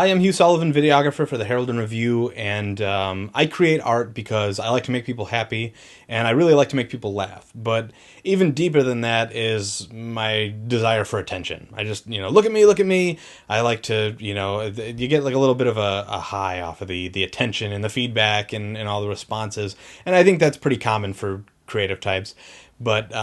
Hi, I'm Hugh Sullivan, videographer for the Herald and Review, and I create art because I like to make people happy, and I really like to make people laugh. But even deeper than that is my desire for attention. I just, look at me, look at me. I like to, you get like a little bit of a high off of the attention and the feedback and all the responses, and I think that's pretty common for creative types. But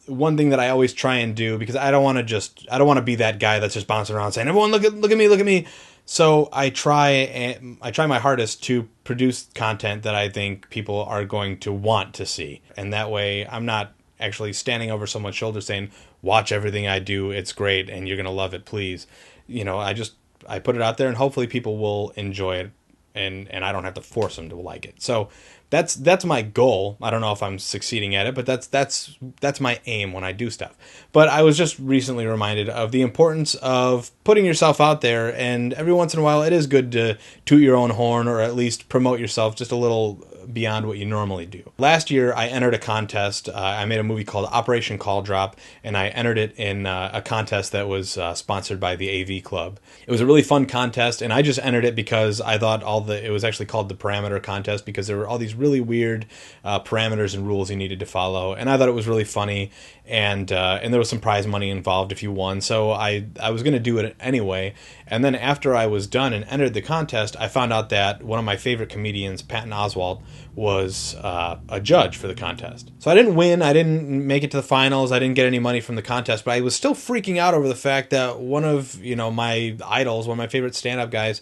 one thing that I always try and do, because I don't want to be that guy that's just bouncing around saying, everyone look at me, look at me. So I try my hardest to produce content that I think people are going to want to see. And that way I'm not actually standing over someone's shoulder saying, watch everything I do, it's great and you're going to love it, please. I put it out there and hopefully people will enjoy it, and I don't have to force them to like it. So that's my goal. I don't know if I'm succeeding at it, but that's my aim when I do stuff. But I was just recently reminded of the importance of putting yourself out there, and every once in a while it is good to toot your own horn, or at least promote yourself just a little beyond what you normally do. Last year I entered a contest. I made a movie called Operation Call Drop, and I entered it in a contest that was sponsored by the AV Club. It was a really fun contest, and I just entered it because I thought it was actually called the Parameter Contest, because there were all these really weird parameters and rules you needed to follow, and I thought it was really funny, and there was some prize money involved if you won, so I was going to do it anyway. And then after I was done and entered the contest, I found out that one of my favorite comedians, Patton Oswalt, was a judge for the contest. So I didn't win, I didn't make it to the finals, I didn't get any money from the contest, but I was still freaking out over the fact that one of my idols, one of my favorite stand-up guys,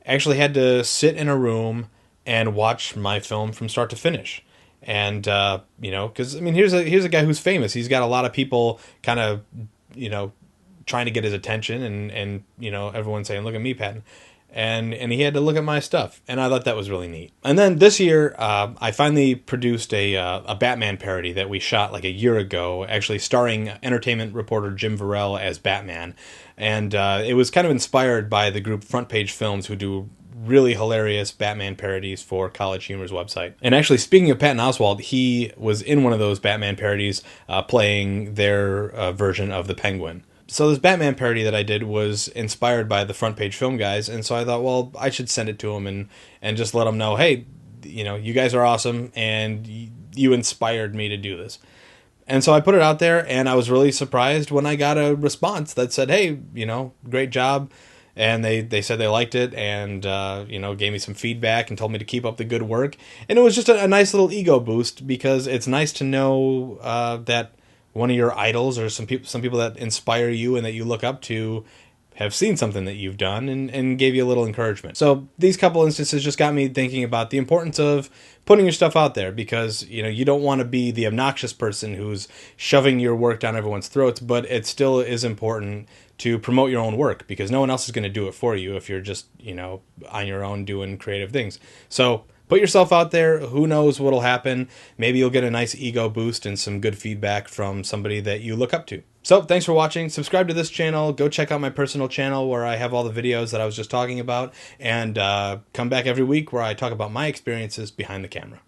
actually had to sit in a room and watch my film from start to finish. And because here's a guy who's famous. He's got a lot of people kind of trying to get his attention, and everyone saying, look at me, Patton. And he had to look at my stuff, and I thought that was really neat. And then this year, I finally produced a Batman parody that we shot like a year ago, actually starring entertainment reporter Jim Varell as Batman. And it was kind of inspired by the group Front Page Films, who do really hilarious Batman parodies for College Humor's website. And actually, speaking of Patton Oswalt, he was in one of those Batman parodies, playing their version of the Penguin. So this Batman parody that I did was inspired by the Front Page Film guys, and so I thought, well, I should send it to them and just let them know, hey, you guys are awesome, and you inspired me to do this. And so I put it out there, and I was really surprised when I got a response that said, hey, great job. And they said they liked it, and gave me some feedback and told me to keep up the good work. And it was just a nice little ego boost, because it's nice to know that one of your idols, or some people that inspire you and that you look up to, have seen something that you've done and gave you a little encouragement. So these couple instances just got me thinking about the importance of putting your stuff out there, because you don't want to be the obnoxious person who's shoving your work down everyone's throats, but it still is important to promote your own work, because no one else is going to do it for you if you're just on your own doing creative things. So put yourself out there. Who knows what'll happen? Maybe you'll get a nice ego boost and some good feedback from somebody that you look up to. So thanks for watching. Subscribe to this channel. Go check out my personal channel where I have all the videos that I was just talking about. And come back every week where I talk about my experiences behind the camera.